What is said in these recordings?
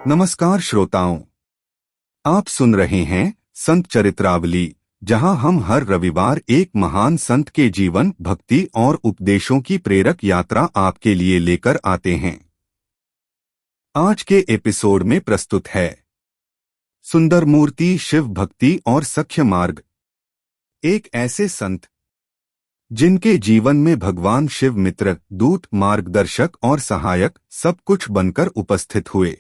नमस्कार श्रोताओं, आप सुन रहे हैं संत चरित्रावली, जहां हम हर रविवार एक महान संत के जीवन, भक्ति और उपदेशों की प्रेरक यात्रा आपके लिए लेकर आते हैं। आज के एपिसोड में प्रस्तुत है सुंदरमूर्ति शिव भक्ति और सख्य मार्ग। एक ऐसे संत जिनके जीवन में भगवान शिव मित्र, दूत, मार्गदर्शक और सहायक सब कुछ बनकर उपस्थित हुए।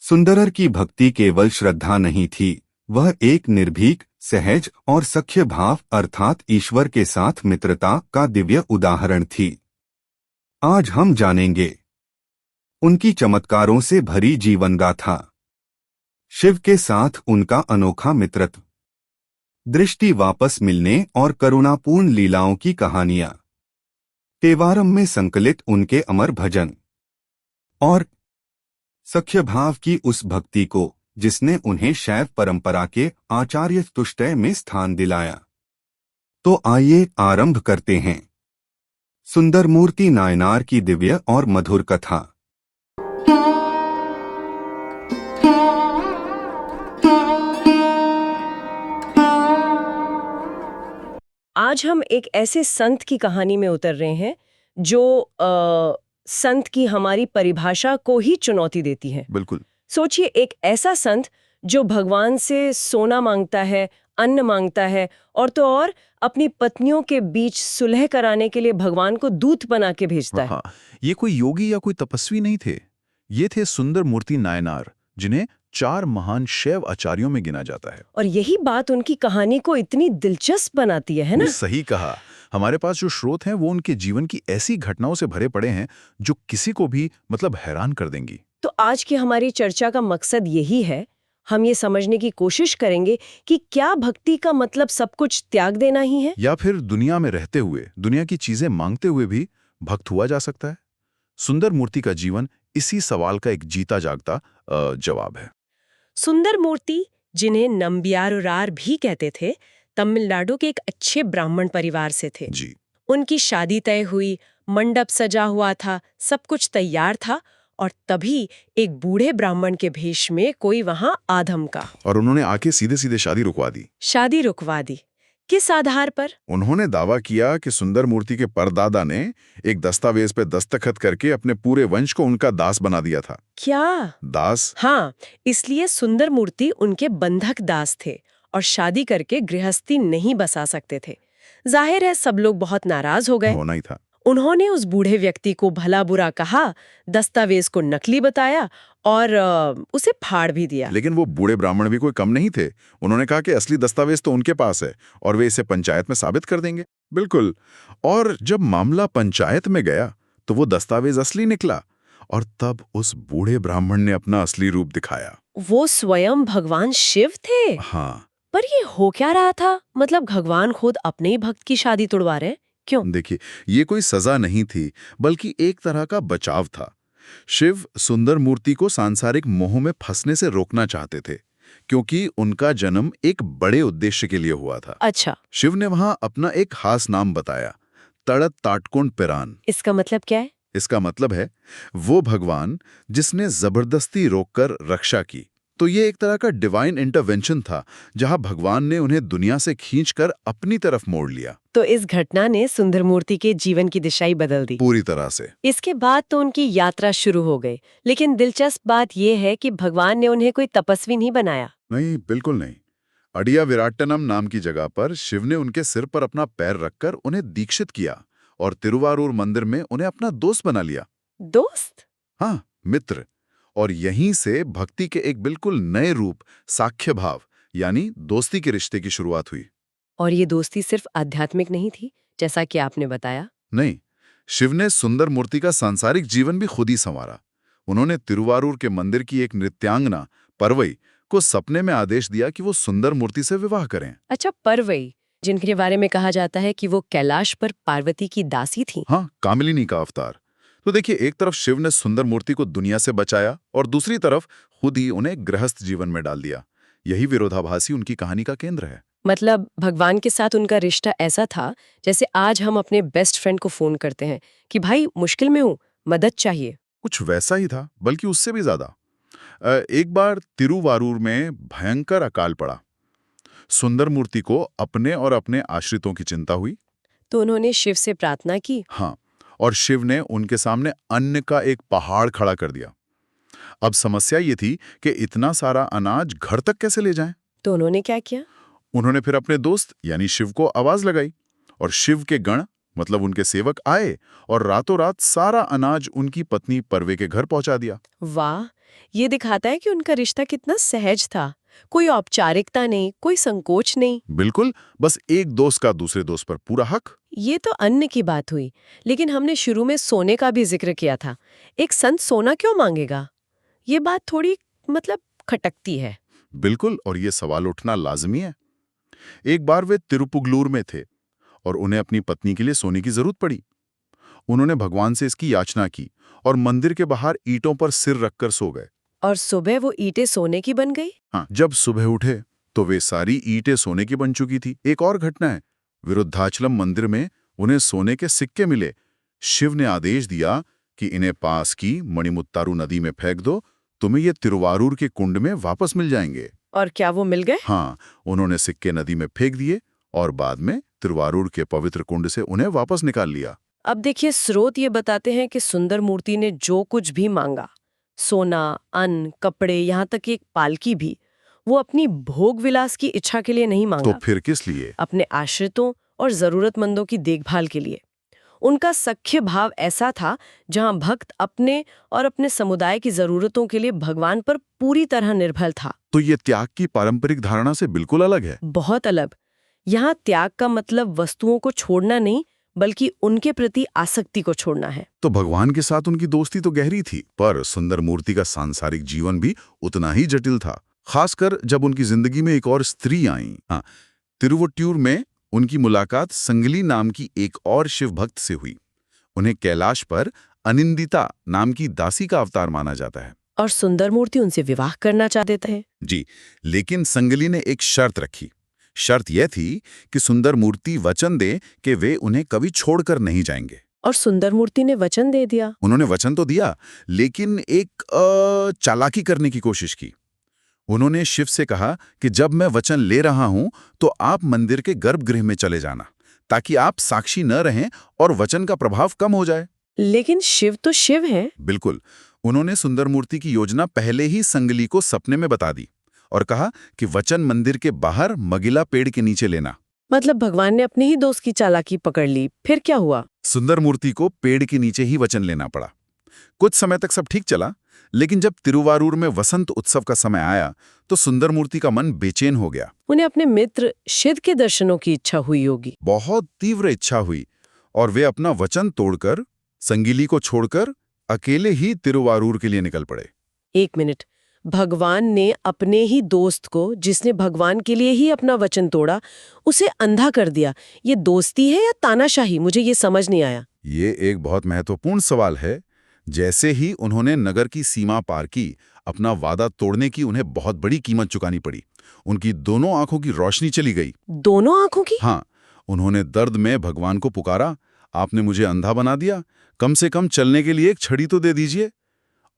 सुंदरर की भक्ति केवल श्रद्धा नहीं थी, वह एक निर्भीक, सहज और सख्य भाव अर्थात ईश्वर के साथ मित्रता का दिव्य उदाहरण थी। आज हम जानेंगे उनकी चमत्कारों से भरी जीवन गाथा, शिव के साथ उनका अनोखा मित्रत्व, दृष्टि वापस मिलने और करुणापूर्ण लीलाओं की कहानियां, तेवारम में संकलित उनके अमर भजन और सख्य भाव की उस भक्ति को जिसने उन्हें शैव परंपरा के आचार्य तुष्टय में स्थान दिलाया। तो आइए आरंभ करते हैं सुंदरमूर्ति नायनार की दिव्य और मधुर कथा। आज हम एक ऐसे संत की कहानी में उतर रहे हैं जो संत की हमारी परिभाषा को ही चुनौती देती है। बिल्कुल। सोचिए, एक ऐसा संत जो भगवान से सोना मांगता है, अन्न मांगता है और तो और अपनी पत्नियों के बीच सुलह कराने के लिए भगवान को दूत बना के भेजता है। ये कोई योगी या कोई तपस्वी नहीं थे, ये थे सुंदरमूर्ति नायनार, जिन्हें 4 महान शैव आचार्यों में गिना जाता है। और यही बात उनकी कहानी को इतनी दिलचस्प बनाती है ना? सही कहा। हमारे पास जो स्रोत हैं वो उनके जीवन की ऐसी घटनाओं से भरे पड़े हैं जो किसी को भी हैरान कर देंगी। तो आज की हमारी चर्चा का मकसद यही है, हम ये समझने की कोशिश करेंगे कि क्या भक्ति का मतलब सब कुछ त्याग देना ही है, या फिर दुनिया में रहते हुए, दुनिया की चीजें मांगते हुए भी भक्त हुआ जा सकता है। सुंदरमूर्ति का जीवन इसी सवाल का एक जीता जागता जवाब है। सुंदरमूर्ति, जिन्हें नम्बियारुरार भी कहते थे, तमिलनाडु के एक अच्छे ब्राह्मण परिवार से थे। जी। उनकी शादी तय हुई, मंडप सजा हुआ था, सब कुछ तैयार था और तभी एक बूढ़े ब्राह्मण के भेष में कोई वहां आधम का, और उन्होंने आके सीधे सीधे शादी रुकवा दी। किस आधार पर? उन्होंने दावा किया कि सुंदरमूर्ति के परदादा ने एक दस्तावेज पे दस्तखत करके अपने पूरे वंश को उनका दास बना दिया था। क्या? दास? हाँ, इसलिए सुंदरमूर्ति उनके बंधक दास थे और शादी करके गृहस्थी नहीं बसा सकते थे। जाहिर है सब लोग बहुत नाराज हो गए। होना ही था। उन्होंने उस बूढ़े व्यक्ति को भला बुरा कहा, दस्तावेज को नकली बताया और उसे फाड़ भी दिया। लेकिन वो बूढ़े ब्राह्मण भी कोई कम नहीं थे। उन्होंने कहा कि असली दस्तावेज तो उनके पास है और वे इसे पंचायत में साबित कर देंगे। बिल्कुल। और जब मामला पंचायत में गया तो वो दस्तावेज असली निकला और तब उस बूढ़े ब्राह्मण ने अपना असली रूप दिखाया। वो स्वयं भगवान शिव थे। हाँ। पर ये हो क्या रहा था? मतलब भगवान खुद अपने ही भक्त की शादी तोड़वा रहे? क्यों? देखिए, ये कोई सजा नहीं थी, बल्कि एक तरह का बचाव था। शिव सुंदरमूर्ति को सांसारिक मोह में फंसने से रोकना चाहते थे, क्योंकि उनका जन्म एक बड़े उद्देश्य के लिए हुआ था। अच्छा। शिव ने वहां अपना एक खास नाम बताया, तड़त ताटकुंड पिरान। इसका मतलब क्या है? इसका मतलब है वो भगवान जिसने जबरदस्ती रोककर रक्षा की। तो ये एक तरह का डिवाइन इंटरवेंशन था, जहां भगवान ने उन्हें दुनिया से खींचकर अपनी तरफ मोड़ लिया। तो इस घटना ने सुंदरमूर्ति के जीवन की दिशा ही बदल दी पूरी तरह से। इसके बाद तो उनकी यात्रा शुरू हो गई। लेकिन दिलचस्प बात यह है कि भगवान ने उन्हें कोई तपस्वी नहीं बनाया। नहीं, बिल्कुल नहीं। अडिया विराट्टनम नाम की जगह पर शिव ने उनके सिर पर अपना पैर रखकर उन्हें दीक्षित किया और तिरुवारूर मंदिर में उन्हें अपना दोस्त बना लिया। दोस्त? हाँ, मित्र। और यहीं से भक्ति के एक बिल्कुल नए रूप, साख्य भाव यानी दोस्ती के रिश्ते की शुरुआत हुई। और ये दोस्ती सिर्फ आध्यात्मिक नहीं थी, जैसा कि आपने बताया। नहीं, शिव ने सुंदरमूर्ति का सांसारिक जीवन भी खुद ही संवारा। उन्होंने तिरुवारूर के मंदिर की एक नृत्यांगना परवई को सपने में आदेश दिया कि वो सुंदरमूर्ति से विवाह करें। अच्छा, परवई, जिनके बारे में कहा जाता है कि वो कैलाश पर पार्वती की दासी थी। हाँ, कामिलिनी का अवतार। तो देखिए, एक तरफ शिव ने सुंदरमूर्ति को दुनिया से बचाया और दूसरी तरफ खुद ही उन्हें गृहस्थ जीवन में डाल दिया। यही विरोधाभासी उनकी कहानी का केंद्र है। मतलब भगवान के साथ उनका रिश्ता ऐसा था जैसे आज हम अपने बेस्ट फ्रेंड को फोन करते हैं कि भाई मुश्किल में हूं, मदद चाहिए। कुछ वैसा ही था, बल्कि उससे भी ज्यादा। एक बार तिरुवारूर में भयंकर अकाल पड़ा। सुंदर मूर्ति को अपने और अपने आश्रितों की चिंता हुई। तो उन्होंने शिव से प्रार्थना की। हाँ, और शिव ने उनके सामने अन्न का एक पहाड़ खड़ा कर दिया। अब समस्या ये थी कि इतना सारा अनाज घर तक कैसे ले जाएं? तो उन्होंने क्या किया? उन्होंने फिर अपने दोस्त यानी शिव को आवाज लगाई और शिव के गण मतलब उनके सेवक आए और रातों रात सारा अनाज उनकी पत्नी परवे के घर पहुंचा दिया। वाह, ये दिखाता है कि उनका रिश्ता कितना सहज था। कोई औपचारिकता नहीं, कोई संकोच नहीं। बिल्कुल, बस एक दोस्त का दूसरे दोस्त पर पूरा हक। ये तो अन्न की बात हुई, लेकिन हमने शुरू में सोने का भी जिक्र किया था। एक संत सोना क्यों मांगेगा? ये बात थोड़ी खटकती है। बिल्कुल, और ये सवाल उठना लाजमी है। एक बार वे तिरुपुगलूर में थे और उन्हें अपनी पत्नी के लिए सोने की जरूरत पड़ी। उन्होंने भगवान से इसकी याचना की और मंदिर के बाहर ईंटों पर सिर रखकर सो गए। और सुबह वो ईंटें सोने की बन गई। हाँ, जब सुबह उठे तो वे सारी ईंटें सोने की बन चुकी थी। एक और घटना है, विरुद्धाचलम मंदिर में उन्हें सोने के सिक्के मिले। शिव ने आदेश दिया कि इन्हें पास की मणिमुत्तारू नदी में फेंक दो, तुम्हें ये तिरुवारूर के कुंड में वापस मिल जाएंगे। और क्या वो मिल गए? हाँ, उन्होंने सिक्के नदी में फेंक दिए और बाद में तिरुवारूर के पवित्र कुंड से उन्हें वापस निकाल लिया। अब देखिए, स्रोत ये बताते हैं कि सुंदर मूर्ति ने जो कुछ भी मांगा, सोना, अन्न, कपड़े, यहाँ तक एक पालकी भी, वो अपनी भोग विलास की इच्छा के लिए नहीं मांगा। तो फिर किस लिए? अपने आश्रितों और जरूरतमंदों की देखभाल के लिए। उनका सख्य भाव ऐसा था जहां भक्त अपने और अपने समुदाय की जरूरतों के लिए भगवान पर पूरी तरह निर्भर था। तो ये त्याग की पारंपरिक धारणा से बिल्कुल अलग है। बहुत अलग। यहाँ त्याग का मतलब वस्तुओं को छोड़ना नहीं, बल्कि उनके प्रति आसक्ति को छोड़ना है। तो भगवान के साथ उनकी दोस्ती तो गहरी थी, पर सुंदर मूर्ति का सांसारिक जीवन भी उतना ही जटिल था, खासकर जब उनकी जिंदगी में एक और स्त्री आई। हाँ, तिरुवट्यूर में उनकी मुलाकात संगली नाम की एक और शिव भक्त से हुई। उन्हें कैलाश पर अनिंदिता नाम की दासी का अवतार माना जाता है। और सुंदर मूर्ति उनसे विवाह करना चाहते थे। जी, लेकिन संगली ने एक शर्त रखी। शर्त यह थी कि सुंदर मूर्ति वचन दे कि वे उन्हें कभी छोड़कर नहीं जाएंगे। और सुंदर मूर्ति ने वचन दे दिया। उन्होंने वचन तो दिया, लेकिन एक चालाकी करने की कोशिश की। उन्होंने शिव से कहा कि जब मैं वचन ले रहा हूं तो आप मंदिर के गर्भगृह में चले जाना, ताकि आप साक्षी न रहें और वचन का प्रभाव कम हो जाए। लेकिन शिव तो शिव है। बिल्कुल, उन्होंने सुंदर मूर्ति की योजना पहले ही संगली को सपने में बता दी और कहा कि वचन मंदिर के बाहर मगिला पेड़ के नीचे लेना। मतलब भगवान ने अपने ही दोस्त की चालाकी पकड़ ली। फिर क्या हुआ? सुंदर मूर्ति को पेड़ के नीचे ही वचन लेना पड़ा। कुछ समय तक सब ठीक चला, लेकिन जब तिरुवारूर में वसंत उत्सव का समय आया तो सुंदर मूर्ति का मन बेचैन हो गया। उन्हें अपने मित्र शिव के दर्शनों की इच्छा हुई होगी। बहुत तीव्र इच्छा हुई और वे अपना वचन तोड़कर संगिली को छोड़कर अकेले ही तिरुवारूर के लिए निकल पड़े। एक मिनट, भगवान ने अपने ही दोस्त को, जिसने भगवान के लिए ही अपना वचन तोड़ा, उसे अंधा कर दिया। ये दोस्ती है या तानाशाही? मुझे ये समझ नहीं आया। ये एक बहुत महत्वपूर्ण सवाल है। जैसे ही उन्होंने नगर की सीमा पार की, अपना वादा तोड़ने की उन्हें बहुत बड़ी कीमत चुकानी पड़ी। उनकी दोनों आंखों की रोशनी चली गई। दोनों आंखों की? हाँ, उन्होंने दर्द में भगवान को पुकारा, आपने मुझे अंधा बना दिया, कम से कम चलने के लिए एक छड़ी तो दे दीजिए।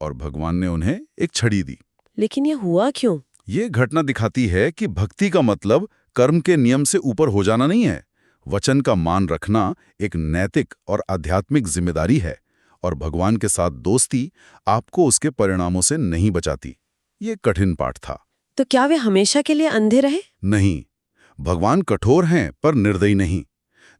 और भगवान ने उन्हें एक छड़ी दी। लेकिन ये हुआ क्यों? ये घटना दिखाती है कि भक्ति का मतलब कर्म के नियम से ऊपर हो जाना नहीं है। वचन का मान रखना एक नैतिक और आध्यात्मिक जिम्मेदारी है, और भगवान के साथ दोस्ती आपको उसके परिणामों से नहीं बचाती। ये कठिन पाठ था। तो क्या वे हमेशा के लिए अंधे रहे? नहीं, भगवान कठोर हैं पर निर्दयी नहीं।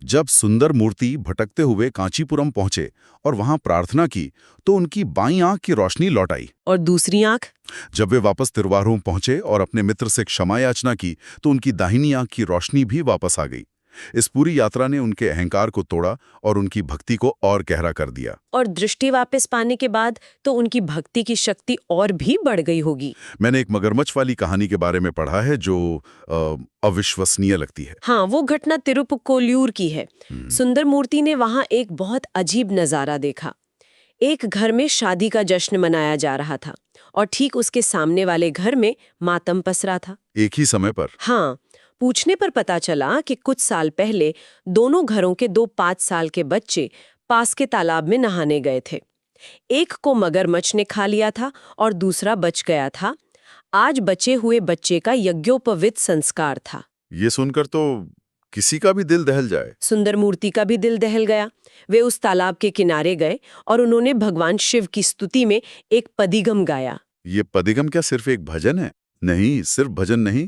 जब सुंदर मूर्ति भटकते हुए कांचीपुरम पहुंचे और वहां प्रार्थना की तो उनकी बाईं आंख की रोशनी लौट आई। और दूसरी आंख? जब वे वापस तिरुवारूर पहुंचे और अपने मित्र से क्षमा याचना की तो उनकी दाहिनी आंख की रोशनी भी वापस आ गई। इस पूरी यात्रा ने उनके अहंकार को तोड़ा और उनकी भक्ति को और गहरा कर दिया। और दृष्टि वापस पाने के बाद तो उनकी भक्ति की शक्ति और भी बढ़ गई होगी। मैंने एक मगरमच्छ वाली कहानी के बारे में पढ़ा है जो अविश्वसनीय लगती है। हाँ, वो घटना तिरुपुकोल्यूर की है। सुंदर मूर्ति ने वहां एक बहुत अजीब नजारा देखा। एक घर में शादी का जश्न मनाया जा रहा था और ठीक उसके सामने वाले घर में मातम पसरा था। एक ही समय पर? हाँ, पूछने पर पता चला कि कुछ साल पहले दोनों घरों के 2 5 साल के बच्चे पास के तालाब में नहाने गए थे। एक को मगरमच्छ ने खा लिया था और दूसरा बच गया था। आज बचे हुए बच्चे का यज्ञोपवीत संस्कार था। ये सुनकर तो किसी का भी दिल दहल जाए। सुंदर मूर्ति का भी दिल दहल गया। वे उस तालाब के किनारे गए और उन्होंने भगवान शिव की स्तुति में एक पदिगम गाया। ये पदिगम क्या सिर्फ एक भजन है? नहीं, सिर्फ भजन नहीं,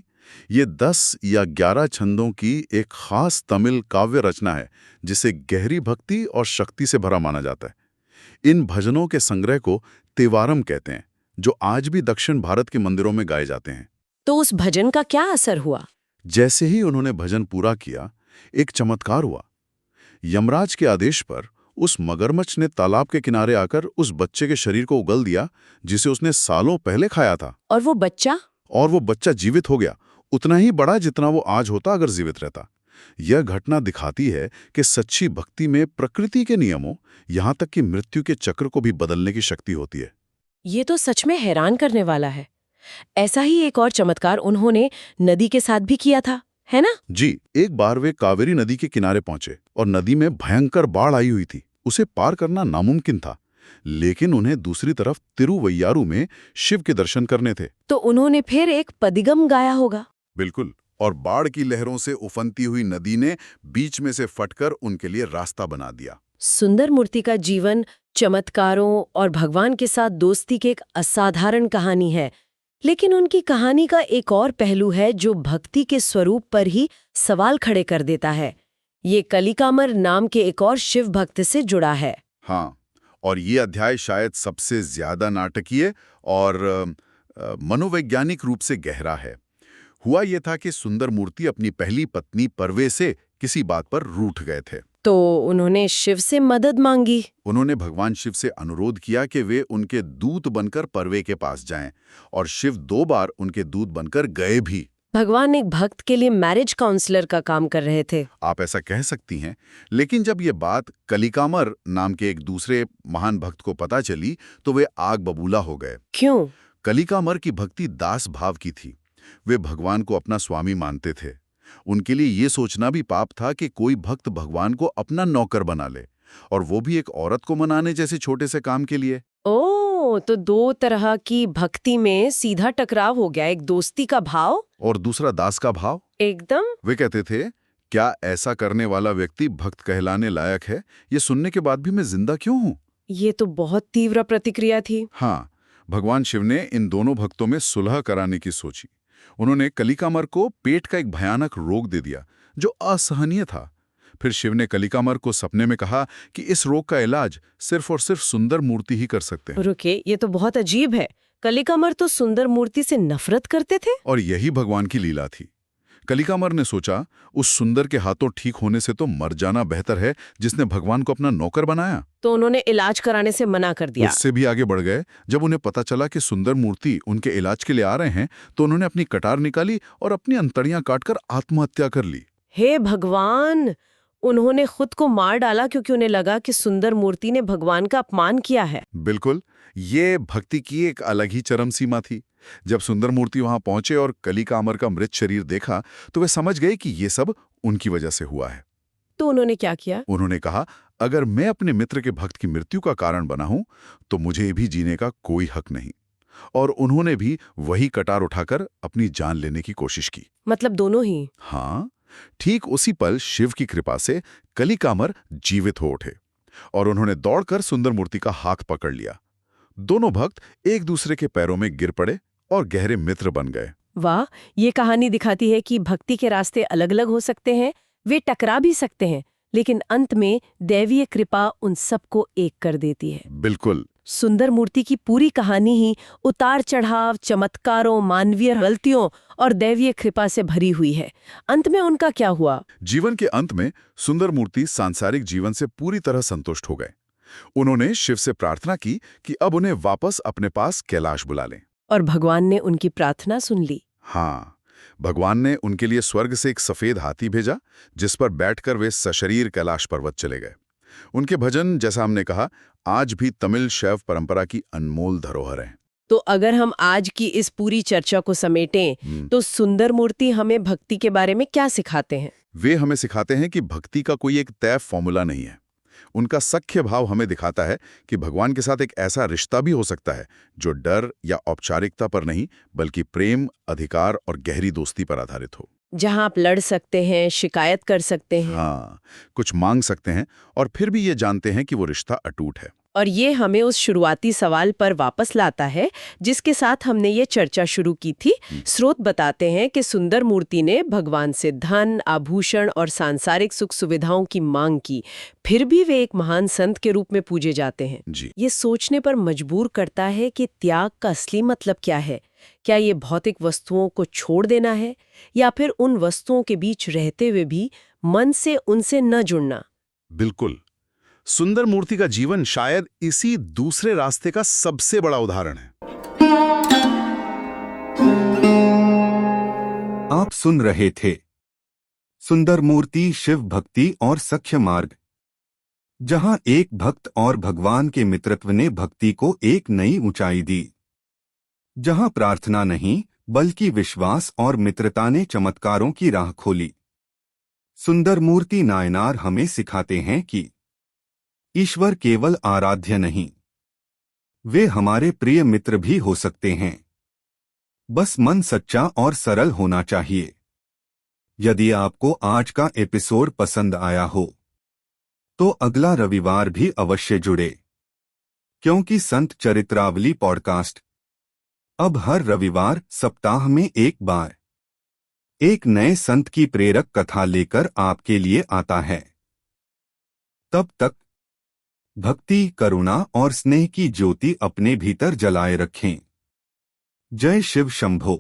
ये 10 या 11 छंदों की एक खास तमिल काव्य रचना है जिसे गहरी भक्ति और शक्ति से भरा माना जाता है। इन भजनों के संग्रह को तेवारम कहते हैं, जो आज भी दक्षिण भारत के मंदिरों में गाए जाते हैं। तो उस भजन का क्या असर हुआ? जैसे ही उन्होंने भजन पूरा किया, एक चमत्कार हुआ। यमराज के आदेश पर उस मगरमच्छ ने तालाब के किनारे आकर उस बच्चे के शरीर को उगल दिया जिसे उसने सालों पहले खाया था। और वो बच्चा जीवित हो गया, उतना ही बड़ा जितना वो आज होता अगर जीवित रहता। यह घटना दिखाती है कि सच्ची भक्ति में प्रकृति के नियमों, यहाँ तक कि मृत्यु के चक्र को भी बदलने की शक्ति होती है। ये तो सच में हैरान करने वाला है। ऐसा ही एक और चमत्कार उन्होंने नदी के साथ भी किया था, है ना? जी, एक बार वे कावेरी नदी के किनारे पहुंचे और नदी में भयंकर बाढ़ आई हुई थी। उसे पार करना नामुमकिन था, लेकिन उन्हें दूसरी तरफ तिरुवैयारू में शिव के दर्शन करने थे। तो उन्होंने फिर एक पदिगम गाया होगा। बिल्कुल, और बाढ़ की लहरों से उफनती हुई नदी ने बीच में से फटकर उनके लिए रास्ता बना दिया। सुंदर मूर्ति का जीवन चमत्कारों और भगवान के साथ दोस्ती की एक असाधारण कहानी है। लेकिन उनकी कहानी का एक और पहलू है जो भक्ति के स्वरूप पर ही सवाल खड़े कर देता है। ये कलिकामर नाम के एक और शिव भक्त से जुड़ा है। हाँ, और ये अध्याय शायद सबसे ज्यादा नाटकीय और मनोवैज्ञानिक रूप से गहरा है। हुआ ये था कि सुंदर मूर्ति अपनी पहली पत्नी परवे से किसी बात पर रूठ गए थे। तो उन्होंने शिव से मदद मांगी। उन्होंने भगवान शिव से अनुरोध किया कि वे उनके दूत बनकर परवे के पास जाएं, और शिव 2 बार उनके दूत बनकर गए भी। भगवान एक भक्त के लिए मैरिज काउंसलर का काम कर रहे थे। आप ऐसा कह सकती हैं, लेकिन जब ये बात कलिकामर नाम के एक दूसरे महान भक्त को पता चली तो वे आग बबूला हो गए। क्यों? कलिकामर की भक्ति दास भाव की थी। वे भगवान को अपना स्वामी मानते थे। उनके लिए ये सोचना भी पाप था कि कोई भक्त भगवान को अपना नौकर बना ले, और वो भी एक औरत को मनाने जैसे छोटे से काम के लिए। तो 2 तरह की भक्ति में सीधा टकराव हो गया, एक दोस्ती का भाव और दूसरा दास का भाव। एकदम। वे कहते थे, क्या ऐसा करने वाला व्यक्ति भक्त कहलाने लायक है? ये सुनने के बाद भी मैं जिंदा क्यों हूँ? ये तो बहुत तीव्र प्रतिक्रिया थी। हाँ, भगवान शिव ने इन दोनों भक्तों में सुलह कराने की सोची। उन्होंने कलिकामर को पेट का एक भयानक रोग दे दिया जो असहनीय था। फिर शिव ने कलिकामर को सपने में कहा कि इस रोग का इलाज सिर्फ और सिर्फ सुंदर मूर्ति ही कर सकते हैं। रुके, ये तो बहुत अजीब है। कलिकामर तो सुंदर मूर्ति से नफरत करते थे। और यही भगवान की लीला थी। कलिकामर ने सोचा, उस सुंदर के हाथों ठीक होने से तो मर जाना बेहतर है जिसने भगवान को अपना नौकर बनाया। तो उन्होंने इलाज कराने से मना कर दिया। उससे भी आगे बढ़ गए। जब उन्हें पता चला कि सुंदर मूर्ति उनके इलाज के लिए आ रहे हैं, तो उन्होंने अपनी कटार निकाली और अपनी अंतड़ियां काटकर आत्महत्या कर ली। हे भगवान! उन्होंने खुद को मार डाला क्योंकि उन्हें लगा कि सुंदर मूर्ति ने भगवान का अपमान किया है। बिल्कुल, ये भक्ति की एक अलग ही चरम सीमा थी। जब सुंदर मूर्ति वहां पहुंचे और कलिकामर का मृत शरीर देखा, तो वे समझ गए कि ये सब उनकी वजह से हुआ है। तो उन्होंने क्या किया? उन्होंने कहा, अगर मैं अपने मित्र के भक्त की मृत्यु का कारण बना हूं, तो मुझे भी जीने का कोई हक नहीं। और उन्होंने भी वही कटार उठाकर अपनी जान लेने की कोशिश की। मतलब दोनों ही? हाँ, ठीक उसी पल शिव की कृपा से कलिकामर जीवित हो उठे और उन्होंने दौड़कर सुंदर मूर्ति का हाथ पकड़ लिया। दोनों भक्त एक दूसरे के पैरों में गिर पड़े और गहरे मित्र बन गए। वाह, ये कहानी दिखाती है कि भक्ति के रास्ते अलग अलग हो सकते हैं, वे टकरा भी सकते हैं, लेकिन अंत में दैवीय कृपा उन सबको एक कर देती है। बिल्कुल। सुंदर मूर्ति की पूरी कहानी ही उतार चढ़ाव, चमत्कारों, मानवीय गलतियों और दैवीय कृपा से भरी हुई है। अंत में उनका क्या हुआ? जीवन के अंत में सुंदर मूर्ति सांसारिक जीवन से पूरी तरह संतुष्ट हो गए। उन्होंने शिव से प्रार्थना की कि अब उन्हें वापस अपने पास कैलाश बुला लें। और भगवान ने उनकी प्रार्थना सुन ली। हाँ, भगवान ने उनके लिए स्वर्ग से एक सफेद हाथी भेजा, जिस पर बैठकर वे सशरीर कैलाश पर्वत चले गए। उनके भजन, जैसा हमने कहा, आज भी तमिल शैव परंपरा की अनमोल धरोहर हैं। तो अगर हम आज की इस पूरी चर्चा को समेटें, तो सुंदर मूर्ति हमें भक्ति के बारे में क्या सिखाते हैं? वे हमें सिखाते हैं कि भक्ति का कोई एक तय फॉर्मूला नहीं है। उनका सख्य भाव हमें दिखाता है कि भगवान के साथ एक ऐसा रिश्ता भी हो सकता है जो डर या औपचारिकता पर नहीं, बल्कि प्रेम, अधिकार और गहरी दोस्ती पर आधारित हो। जहां आप लड़ सकते हैं, शिकायत कर सकते हैं। हाँ, कुछ मांग सकते हैं और फिर भी ये जानते हैं कि वो रिश्ता अटूट है। और ये हमें उस शुरुआती सवाल पर वापस लाता है जिसके साथ हमने ये चर्चा शुरू की थी। स्रोत बताते हैं कि सुंदर मूर्ति ने भगवान से धन, आभूषण और सांसारिक सुख सुविधाओं की मांग की, फिर भी वे एक महान संत के रूप में पूजे जाते हैं। जी। ये सोचने पर मजबूर करता है कि त्याग का असली मतलब क्या है। क्या ये भौतिक वस्तुओं को छोड़ देना है, या फिर उन वस्तुओं के बीच रहते हुए भी मन से उनसे न जुड़ना? बिल्कुल। सुंदर मूर्ति का जीवन शायद इसी दूसरे रास्ते का सबसे बड़ा उदाहरण है। आप सुन रहे थे सुंदर मूर्ति, शिव भक्ति और सख्य मार्ग, जहां एक भक्त और भगवान के मित्रत्व ने भक्ति को एक नई ऊंचाई दी, जहां प्रार्थना नहीं बल्कि विश्वास और मित्रता ने चमत्कारों की राह खोली। सुंदर मूर्ति नायनार हमें सिखाते हैं कि ईश्वर केवल आराध्य नहीं, वे हमारे प्रिय मित्र भी हो सकते हैं। बस मन सच्चा और सरल होना चाहिए। यदि आपको आज का एपिसोड पसंद आया हो तो अगला रविवार भी अवश्य जुड़े, क्योंकि संत चरित्रावली पॉडकास्ट अब हर रविवार सप्ताह में एक बार एक नए संत की प्रेरक कथा लेकर आपके लिए आता है। तब तक भक्ति, करुणा और स्नेह की ज्योति अपने भीतर जलाए रखें। जय शिव शंभो।